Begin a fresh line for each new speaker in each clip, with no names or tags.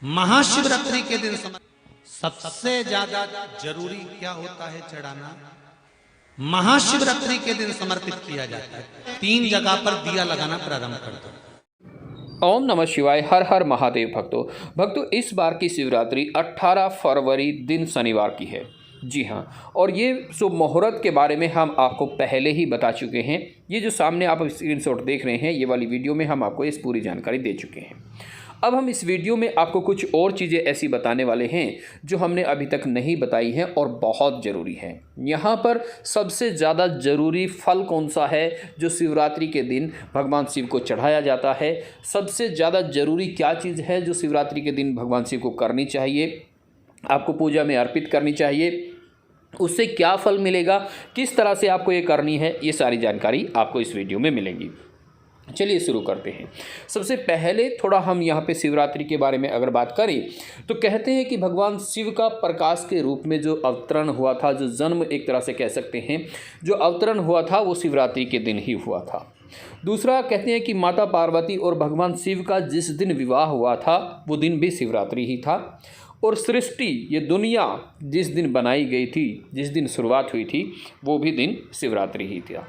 महाशिवरात्रि के दिन सबसे ज्यादा जरूरी क्या होता है चढ़ाना? महाशिवरात्रि के दिन समर्पित किया जाता है। 3 जगह पर दिया लगाना प्रारंभ कर दो।
ओम नमः शिवाय। हर हर महादेव। भक्तों इस बार की शिवरात्रि 18 फरवरी दिन शनिवार की है। जी हाँ, और ये शुभ मुहूर्त के बारे में हम आपको पहले ही बता चुके हैं। ये जो सामने आप स्क्रीनशॉट देख रहे हैं, ये वाली वीडियो में हम आपको इस पूरी जानकारी दे चुके हैं। अब हम इस वीडियो में आपको कुछ और चीज़ें ऐसी बताने वाले हैं जो हमने अभी तक नहीं बताई हैं और बहुत ज़रूरी है। यहाँ पर सबसे ज़्यादा ज़रूरी फल कौन सा है जो शिवरात्रि के दिन भगवान शिव को चढ़ाया जाता है? सबसे ज़्यादा ज़रूरी क्या चीज़ है जो शिवरात्रि के दिन भगवान शिव को करनी चाहिए, आपको पूजा में अर्पित करनी चाहिए, उससे क्या फल मिलेगा, किस तरह से आपको ये करनी है, ये सारी जानकारी आपको इस वीडियो में मिलेगी। चलिए शुरू करते हैं। सबसे पहले थोड़ा हम यहाँ पे शिवरात्रि के बारे में अगर बात करें तो कहते हैं कि भगवान शिव का प्रकाश के रूप में जो अवतरण हुआ था, जो जन्म एक तरह से कह सकते हैं, जो अवतरण हुआ था वो शिवरात्रि के दिन ही हुआ था। दूसरा कहते हैं कि माता पार्वती और भगवान शिव का जिस दिन विवाह हुआ था वो दिन भी शिवरात्रि ही था। और सृष्टि, ये दुनिया जिस दिन बनाई गई थी, जिस दिन शुरुआत हुई थी, वो भी दिन शिवरात्रि ही था।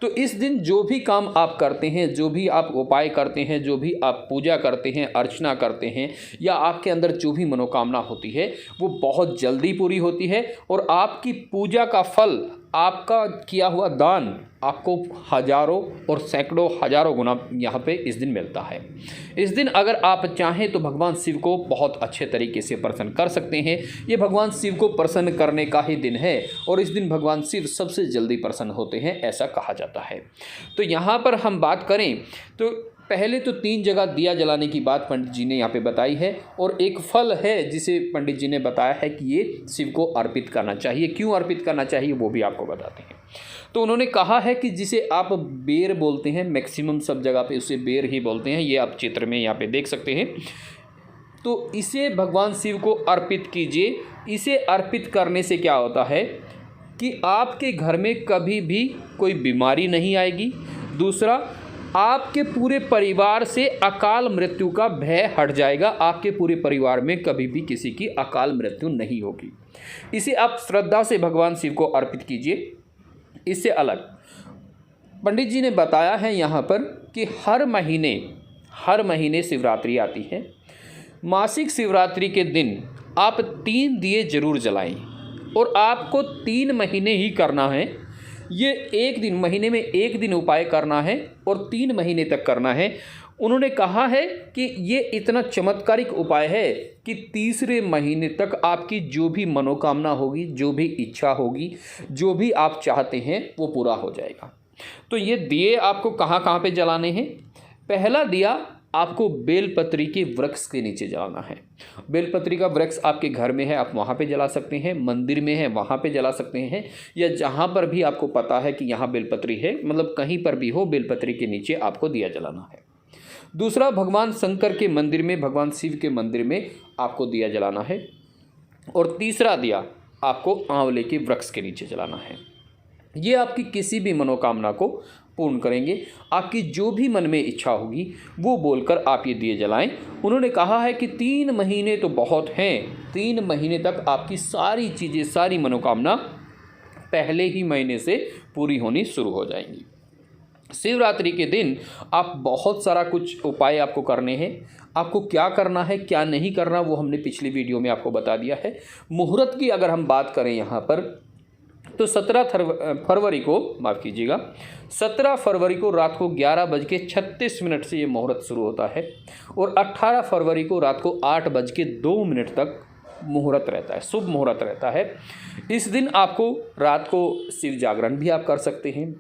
तो इस दिन जो भी काम आप करते हैं, जो भी आप उपाय करते हैं, जो भी आप पूजा करते हैं, अर्चना करते हैं, या आपके अंदर जो भी मनोकामना होती है वो बहुत जल्दी पूरी होती है। और आपकी पूजा का फल, आपका किया हुआ दान आपको हजारों और सैकड़ों हजारों गुना यहाँ पे इस दिन मिलता है। इस दिन अगर आप चाहें तो भगवान शिव को बहुत अच्छे तरीके से प्रसन्न कर सकते हैं। ये भगवान शिव को प्रसन्न करने का ही दिन है और इस दिन भगवान शिव सबसे जल्दी प्रसन्न होते हैं, ऐसा कहा जाता है। तो यहाँ पर हम बात करें तो पहले तो 3 जगह दिया जलाने की बात पंडित जी ने यहाँ पे बताई है, और एक फल है जिसे पंडित जी ने बताया है कि ये शिव को अर्पित करना चाहिए। क्यों अर्पित करना चाहिए वो भी आपको बताते हैं। तो उन्होंने कहा है कि जिसे आप बेर बोलते हैं, मैक्सिमम सब जगह पे उसे बेर ही बोलते हैं, ये आप चित्र में यहाँ पे देख सकते हैं। तो इसे भगवान शिव को अर्पित कीजिए। इसे अर्पित करने से क्या होता है कि आपके घर में कभी भी कोई बीमारी नहीं आएगी। दूसरा, आपके पूरे परिवार से अकाल मृत्यु का भय हट जाएगा। आपके पूरे परिवार में कभी भी किसी की अकाल मृत्यु नहीं होगी। इसे आप श्रद्धा से भगवान शिव को अर्पित कीजिए। इससे अलग पंडित जी ने बताया है यहाँ पर कि हर महीने शिवरात्रि आती है। मासिक शिवरात्रि के दिन आप 3 दिए जरूर जलाएं, और आपको 3 महीने ही करना है। ये एक दिन, महीने में एक दिन उपाय करना है और 3 महीने तक करना है। उन्होंने कहा है कि ये इतना चमत्कारिक उपाय है कि तीसरे महीने तक आपकी जो भी मनोकामना होगी, जो भी इच्छा होगी, जो भी आप चाहते हैं वो पूरा हो जाएगा। तो ये दिए आपको कहाँ कहाँ पे जलाने हैं? पहला दिया आपको बेलपत्री के वृक्ष के नीचे जलाना है। बेलपत्री का वृक्ष आपके घर में है, आप वहाँ पे जला सकते हैं, मंदिर में है वहाँ पे जला सकते हैं, या जहाँ पर भी आपको पता है कि यहाँ बेलपत्री है, मतलब कहीं पर भी हो, बेलपत्री के नीचे आपको दिया जलाना है। दूसरा, भगवान शंकर के मंदिर में, भगवान शिव के मंदिर में आपको दिया जलाना है। और तीसरा दिया आपको आंवले के वृक्ष के नीचे जलाना है। ये आपकी किसी भी मनोकामना को पूर्ण करेंगे। आपकी जो भी मन में इच्छा होगी वो बोलकर आप ये दिए जलाएं। उन्होंने कहा है कि 3 महीने तो बहुत हैं। 3 महीने तक आपकी सारी चीज़ें, सारी मनोकामना पहले ही महीने से पूरी होनी शुरू हो जाएंगी। शिवरात्रि के दिन आप बहुत सारा कुछ उपाय आपको करने हैं। आपको क्या करना है, क्या नहीं करना, वो हमने पिछली वीडियो में आपको बता दिया है। मुहूर्त की अगर हम बात करें यहाँ पर तो 17 फरवरी को, माफ़ कीजिएगा, 17 फरवरी को रात को 11:36 से ये मुहूर्त शुरू होता है, और 18 फरवरी को रात को 8:02 तक मुहूर्त रहता है, शुभ मुहूर्त रहता है। इस दिन आपको रात को शिव जागरण भी आप कर सकते हैं।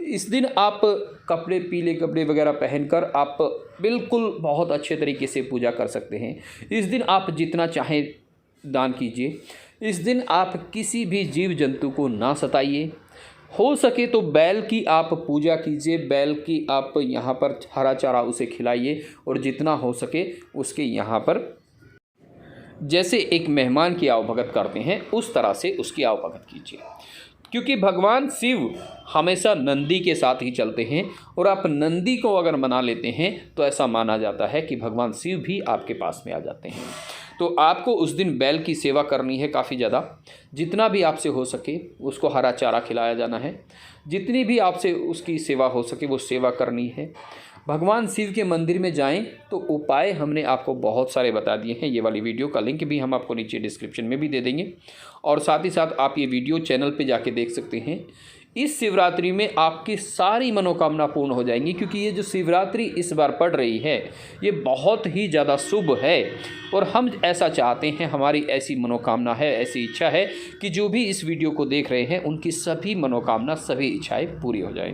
इस दिन आप कपड़े, पीले कपड़े वगैरह पहनकर आप बिल्कुल बहुत अच्छे तरीके से पूजा कर सकते हैं। इस दिन आप जितना चाहें दान कीजिए। इस दिन आप किसी भी जीव जंतु को ना सताइए। हो सके तो बैल की आप पूजा कीजिए, बैल की आप यहाँ पर हरा चारा उसे खिलाइए, और जितना हो सके उसके यहाँ पर जैसे एक मेहमान की आवभगत करते हैं उस तरह से उसकी आवभगत कीजिए। क्योंकि भगवान शिव हमेशा नंदी के साथ ही चलते हैं और आप नंदी को अगर मना लेते हैं तो ऐसा माना जाता है कि भगवान शिव भी आपके पास में आ जाते हैं। तो आपको उस दिन बैल की सेवा करनी है काफ़ी ज़्यादा, जितना भी आपसे हो सके उसको हरा चारा खिलाया जाना है, जितनी भी आपसे उसकी सेवा हो सके वो सेवा करनी है। भगवान शिव के मंदिर में जाएं तो उपाय हमने आपको बहुत सारे बता दिए हैं। ये वाली वीडियो का लिंक भी हम आपको नीचे डिस्क्रिप्शन में भी दे देंगे और साथ ही साथ आप ये वीडियो चैनल पे जाके देख सकते हैं। इस शिवरात्रि में आपकी सारी मनोकामना पूर्ण हो जाएंगी, क्योंकि ये जो शिवरात्रि इस बार पड़ रही है ये बहुत ही ज़्यादा शुभ है और हम ऐसा चाहते हैं, हमारी ऐसी मनोकामना है, ऐसी इच्छा है कि जो भी इस वीडियो को देख रहे हैं उनकी सभी मनोकामना, सभी इच्छाएं पूरी हो जाएं।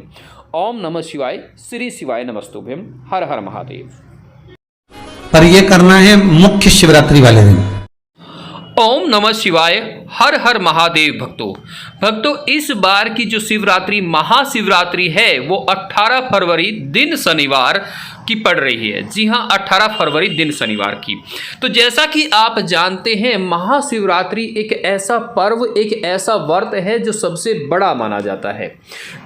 ओम नमः शिवाय, श्री शिवाय नमस्तुभ्यम, हर हर महादेव।
पर ये करना है मुख्य शिवरात्रि वाले दिन।
ओम नमः शिवाय, हर हर महादेव। भक्तों इस बार की जो शिवरात्रि महाशिवरात्रि है वो 18 फरवरी दिन शनिवार की पड़ रही है। जी हाँ, 18 फरवरी दिन शनिवार की। तो जैसा कि आप जानते हैं, महाशिवरात्रि एक ऐसा पर्व, एक ऐसा व्रत है जो सबसे बड़ा माना जाता है।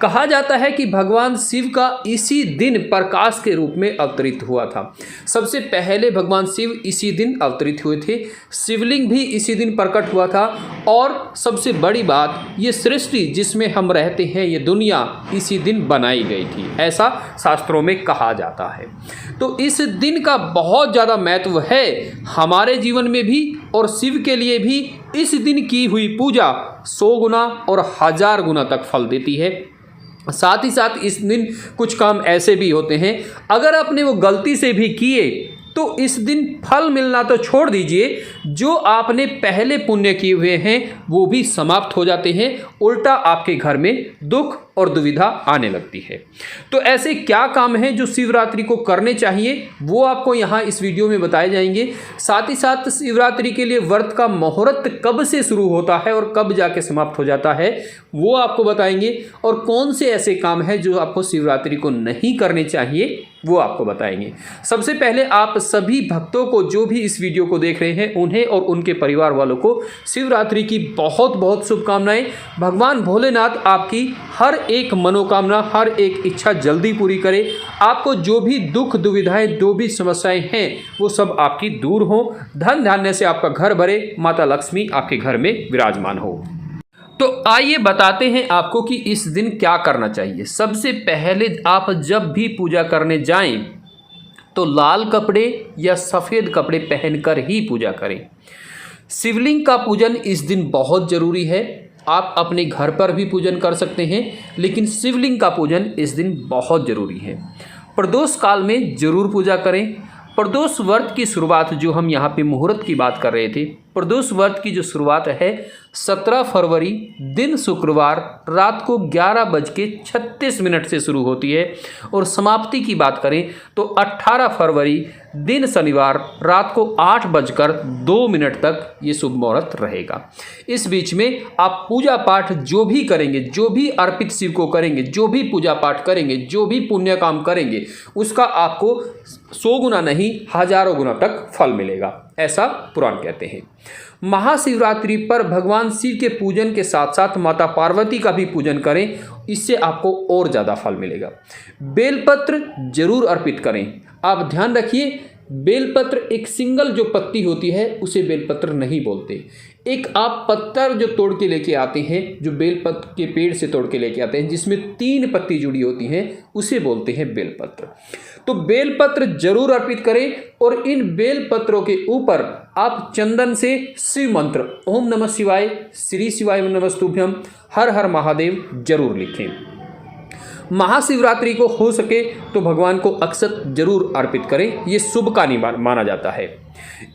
कहा जाता है कि भगवान शिव का इसी दिन प्रकाश के रूप में अवतरित हुआ था। सबसे पहले भगवान शिव इसी दिन अवतरित हुए थे, शिवलिंग भी इसी दिन प्रकट हुआ था और सबसे बड़ी बात, ये सृष्टि जिसमें हम रहते हैं, ये दुनिया इसी दिन बनाई गई थी, ऐसा शास्त्रों में कहा जाता है। तो इस दिन का बहुत ज़्यादा महत्व है हमारे जीवन में भी और शिव के लिए भी। इस दिन की हुई पूजा 100 गुना और 1000 गुना तक फल देती है। साथ ही साथ इस दिन कुछ काम ऐसे भी होते हैं, अगर आपने वो गलती से भी किए तो इस दिन फल मिलना तो छोड़ दीजिए, जो आपने पहले पुण्य किए हुए हैं वो भी समाप्त हो जाते हैं, उल्टा आपके घर में दुख और दुविधा आने लगती है। तो ऐसे क्या काम हैं जो शिवरात्रि को करने चाहिए, वो आपको यहाँ इस वीडियो में बताए जाएंगे। साथ ही साथ शिवरात्रि के लिए व्रत का मुहूर्त कब से शुरू होता है और कब जाके समाप्त हो जाता है वो आपको बताएंगे, और कौन से ऐसे काम हैं जो आपको शिवरात्रि को नहीं करने चाहिए वो आपको बताएंगे। सबसे पहले आप सभी भक्तों को, जो भी इस वीडियो को देख रहे हैं, उन्हें और उनके परिवार वालों को शिवरात्रि की बहुत बहुत शुभकामनाएं। भगवान भोलेनाथ आपकी हर एक मनोकामना, हर एक इच्छा जल्दी पूरी करे। आपको जो भी दुख दुविधाएं, जो भी समस्याएं हैं वो सब आपकी दूर हो, धन धान्य से आपका घर भरे, माता लक्ष्मी आपके घर में विराजमान हो। तो आइए बताते हैं आपको कि इस दिन क्या करना चाहिए। सबसे पहले आप जब भी पूजा करने जाएं तो लाल कपड़े या सफ़ेद कपड़े पहनकर ही पूजा करें। शिवलिंग का पूजन इस दिन बहुत ज़रूरी है। आप अपने घर पर भी पूजन कर सकते हैं, लेकिन शिवलिंग का पूजन इस दिन बहुत ज़रूरी है। प्रदोष काल में ज़रूर पूजा करें। प्रदोष व्रत की शुरुआत, जो हम यहाँ पे मुहूर्त की बात कर रहे थे, प्रदोष व्रत की जो शुरुआत है 17 फरवरी दिन शुक्रवार रात को 11:36 से शुरू होती है और समाप्ति की बात करें तो 18 फरवरी दिन शनिवार रात को 8:02 तक ये शुभ मुहूर्त रहेगा। इस बीच में आप पूजा पाठ जो भी करेंगे, जो भी अर्पित शिव को करेंगे, जो भी पूजा पाठ करेंगे, जो भी पुण्य काम करेंगे, उसका आपको 100 गुना नहीं 1000 गुना तक फल मिलेगा, ऐसा पुराण कहते हैं। महाशिवरात्रि पर भगवान शिव के पूजन के साथ साथ माता पार्वती का भी पूजन करें, इससे आपको और ज़्यादा फल मिलेगा। बेलपत्र जरूर अर्पित करें। आप ध्यान रखिए, बेलपत्र एक सिंगल जो पत्ती होती है उसे बेलपत्र नहीं बोलते। एक आप पत्थर जो तोड़ के लेके आते हैं, जो बेलपत्र के पेड़ से तोड़ के लेके आते हैं, जिसमें 3 पत्ती जुड़ी होती हैं, उसे बोलते हैं बेलपत्र। तो बेलपत्र जरूर अर्पित करें और इन बेलपत्रों के ऊपर आप चंदन से शिव मंत्र ओम नमः शिवाय, श्री शिवाय नमस्तुभ्यम, हर हर महादेव जरूर लिखें। महाशिवरात्रि को हो सके तो भगवान को अक्षत जरूर अर्पित करें, ये शुभ का माना जाता है।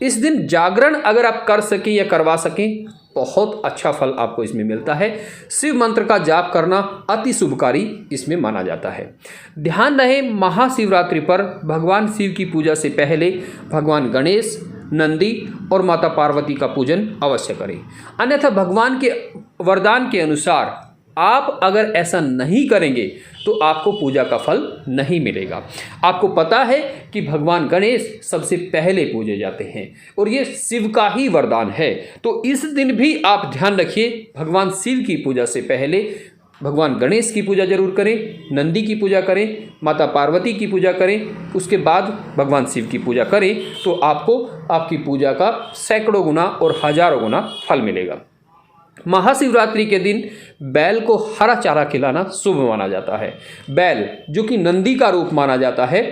इस दिन जागरण अगर आप कर सकें या करवा सकें, बहुत अच्छा फल आपको इसमें मिलता है। शिव मंत्र का जाप करना अति शुभकारी इसमें माना जाता है। ध्यान रहे, महाशिवरात्रि पर भगवान शिव की पूजा से पहले भगवान गणेश, नंदी और माता पार्वती का पूजन अवश्य करें। अन्यथा भगवान के वरदान के अनुसार आप अगर ऐसा नहीं करेंगे तो आपको पूजा का फल नहीं मिलेगा। आपको पता है कि भगवान गणेश सबसे पहले पूजे जाते हैं और ये शिव का ही वरदान है। तो इस दिन भी आप ध्यान रखिए, भगवान शिव की पूजा से पहले भगवान गणेश की पूजा जरूर करें, नंदी की पूजा करें, माता पार्वती की पूजा करें, उसके बाद भगवान शिव की पूजा करें तो आपको आपकी पूजा का सैकड़ों गुना और हजारों गुना फल मिलेगा। महाशिवरात्रि के दिन बैल को हरा चारा खिलाना शुभ माना जाता है। बैल जो कि नंदी का रूप माना जाता है,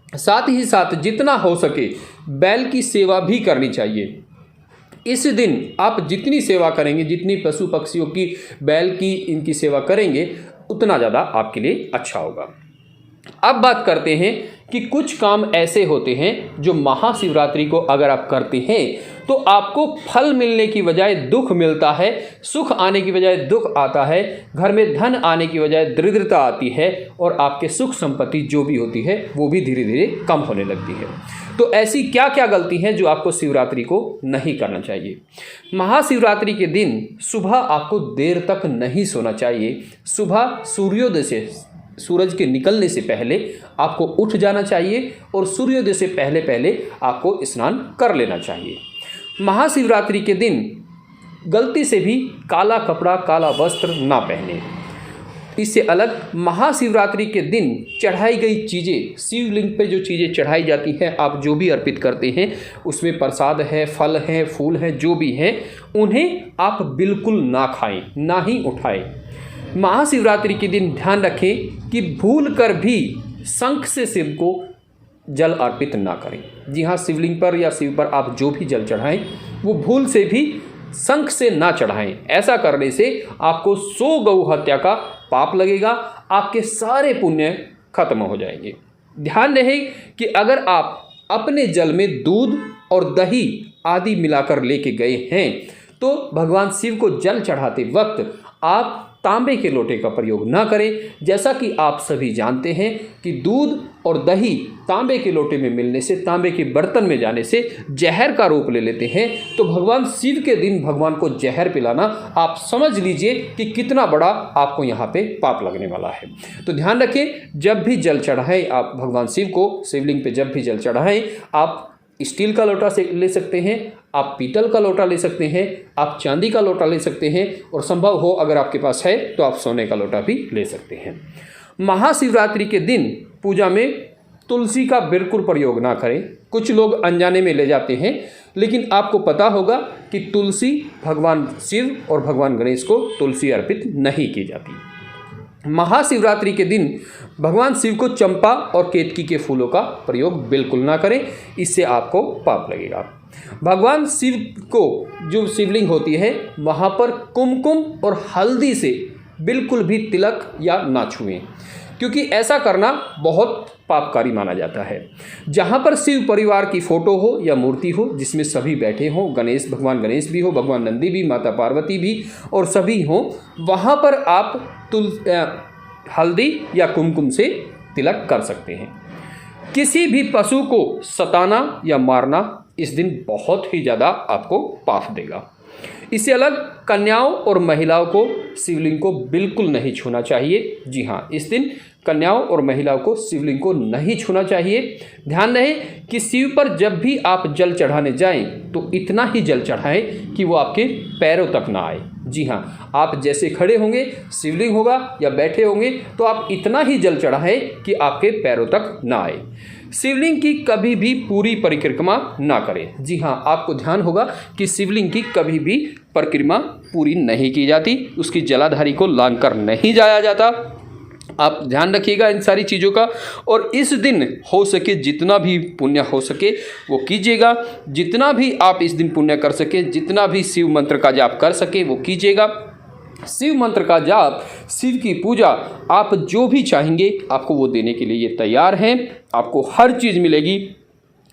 साथ ही साथ जितना हो सके बैल की सेवा भी करनी चाहिए। इस दिन आप जितनी सेवा करेंगे, जितनी पशु पक्षियों की, बैल की, इनकी सेवा करेंगे उतना ज़्यादा आपके लिए अच्छा होगा। अब बात करते हैं कि कुछ काम ऐसे होते हैं जो महाशिवरात्रि को अगर आप करते हैं तो आपको फल मिलने की बजाय दुख मिलता है, सुख आने की बजाय दुख आता है, घर में धन आने की बजाय दरिद्रता आती है और आपके सुख संपत्ति जो भी होती है वो भी धीरे धीरे कम होने लगती है। तो ऐसी क्या क्या गलती हैं जो आपको शिवरात्रि को नहीं करना चाहिए। महाशिवरात्रि के दिन सुबह आपको देर तक नहीं सोना चाहिए। सुबह सूर्योदय से, सूरज के निकलने से पहले आपको उठ जाना चाहिए और सूर्योदय से पहले पहले आपको स्नान कर लेना चाहिए। महाशिवरात्रि के दिन गलती से भी काला कपड़ा, काला वस्त्र ना पहने। इससे अलग महाशिवरात्रि के दिन चढ़ाई गई चीज़ें, शिवलिंग पे जो चीज़ें चढ़ाई जाती हैं, आप जो भी अर्पित करते हैं उसमें प्रसाद है, फल है, फूल है, जो भी है, उन्हें आप बिल्कुल ना खाएं, ना ही उठाएं। महाशिवरात्रि के दिन ध्यान रखें कि भूल कर भी शंख से शिव को जल अर्पित ना करें। जी हाँ, शिवलिंग पर या शिव पर आप जो भी जल चढ़ाएं वो भूल से भी शंख से ना चढ़ाएं। ऐसा करने से आपको 100 गौ हत्या का पाप लगेगा, आपके सारे पुण्य खत्म हो जाएंगे। ध्यान रहे कि अगर आप अपने जल में दूध और दही आदि मिलाकर लेके गए हैं तो भगवान शिव को जल चढ़ाते वक्त आप तांबे के लोटे का प्रयोग ना करें। जैसा कि आप सभी जानते हैं कि दूध और दही तांबे के लोटे में मिलने से, तांबे के बर्तन में जाने से जहर का रूप ले लेते हैं। तो भगवान शिव के दिन भगवान को जहर पिलाना, आप समझ लीजिए कि कितना बड़ा आपको यहाँ पे पाप लगने वाला है। तो ध्यान रखें, जब भी जल चढ़ाएं आप भगवान शिव को, शिवलिंग पे जब भी जल चढ़ाएं, आप स्टील का लोटा से ले सकते हैं, आप पीतल का लोटा ले सकते हैं, आप चांदी का लोटा ले सकते हैं और संभव हो अगर आपके पास है तो आप सोने का लोटा भी ले सकते हैं। महाशिवरात्रि के दिन पूजा में तुलसी का बिल्कुल प्रयोग ना करें। कुछ लोग अनजाने में ले जाते हैं, लेकिन आपको पता होगा कि तुलसी, भगवान शिव और भगवान गणेश को तुलसी अर्पित नहीं की जाती। महाशिवरात्रि के दिन भगवान शिव को चंपा और केतकी के फूलों का प्रयोग बिल्कुल ना करें, इससे आपको पाप लगेगा। भगवान शिव को जो शिवलिंग होती है वहाँ पर कुमकुम और हल्दी से बिल्कुल भी तिलक या ना छुएं, क्योंकि ऐसा करना बहुत पापकारी माना जाता है। जहाँ पर शिव परिवार की फोटो हो या मूर्ति हो जिसमें सभी बैठे हों, गणेश, भगवान गणेश भी हो, भगवान नंदी भी, माता पार्वती भी और सभी हों, वहाँ पर आप हल्दी या कुमकुम से तिलक कर सकते हैं। किसी भी पशु को सताना या मारना इस दिन बहुत ही ज़्यादा आपको पाप देगा। इससे अलग कन्याओं और महिलाओं को शिवलिंग को बिल्कुल नहीं छूना चाहिए। जी हाँ, इस दिन कन्याओं और महिलाओं को शिवलिंग को नहीं छूना चाहिए। ध्यान रहे कि शिव पर जब भी आप जल चढ़ाने जाएं तो इतना ही जल चढ़ाएं कि वो आपके पैरों तक ना आए। जी हाँ, आप जैसे खड़े होंगे शिवलिंग होगा या बैठे होंगे तो आप इतना ही जल चढ़ाएं कि आपके पैरों तक ना आए। शिवलिंग की कभी भी पूरी परिक्रमा ना करें। जी हाँ, आपको ध्यान होगा कि शिवलिंग की कभी भी परिक्रमा पूरी नहीं की जाती, उसकी जलाधारी को लांग कर नहीं जाया जाता। आप ध्यान रखिएगा इन सारी चीज़ों का। और इस दिन हो सके जितना भी पुण्य हो सके वो कीजिएगा। जितना भी आप इस दिन पुण्य कर सके, जितना भी शिव मंत्र का जाप कर सके वो कीजिएगा। शिव मंत्र का जाप, शिव की पूजा, आप जो भी चाहेंगे आपको वो देने के लिए ये तैयार हैं। आपको हर चीज़ मिलेगी।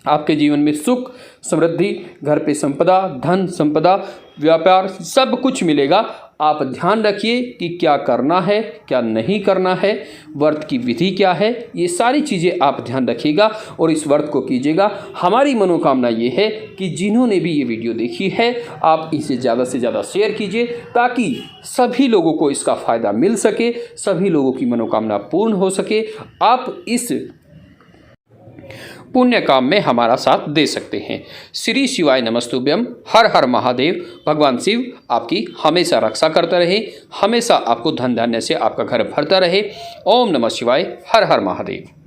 आपके जीवन में सुख, समृद्धि, घर पे संपदा, धन संपदा, व्यापार, सब कुछ मिलेगा। आप ध्यान रखिए कि क्या करना है, क्या नहीं करना है, व्रत की विधि क्या है, ये सारी चीज़ें आप ध्यान रखिएगा और इस व्रत को कीजिएगा। हमारी मनोकामना ये है कि जिन्होंने भी ये वीडियो देखी है, आप इसे ज़्यादा से ज़्यादा शेयर कीजिए ताकि सभी लोगों को इसका फ़ायदा मिल सके, सभी लोगों की मनोकामना पूर्ण हो सके। आप इस पुण्य काम में हमारा साथ दे सकते हैं। श्री शिवाय नमस्तुभ्यम। हर हर महादेव। भगवान शिव आपकी हमेशा रक्षा करता रहे, हमेशा आपको धन धान्य से आपका घर भरता रहे। ओम नमः शिवाय। हर हर महादेव।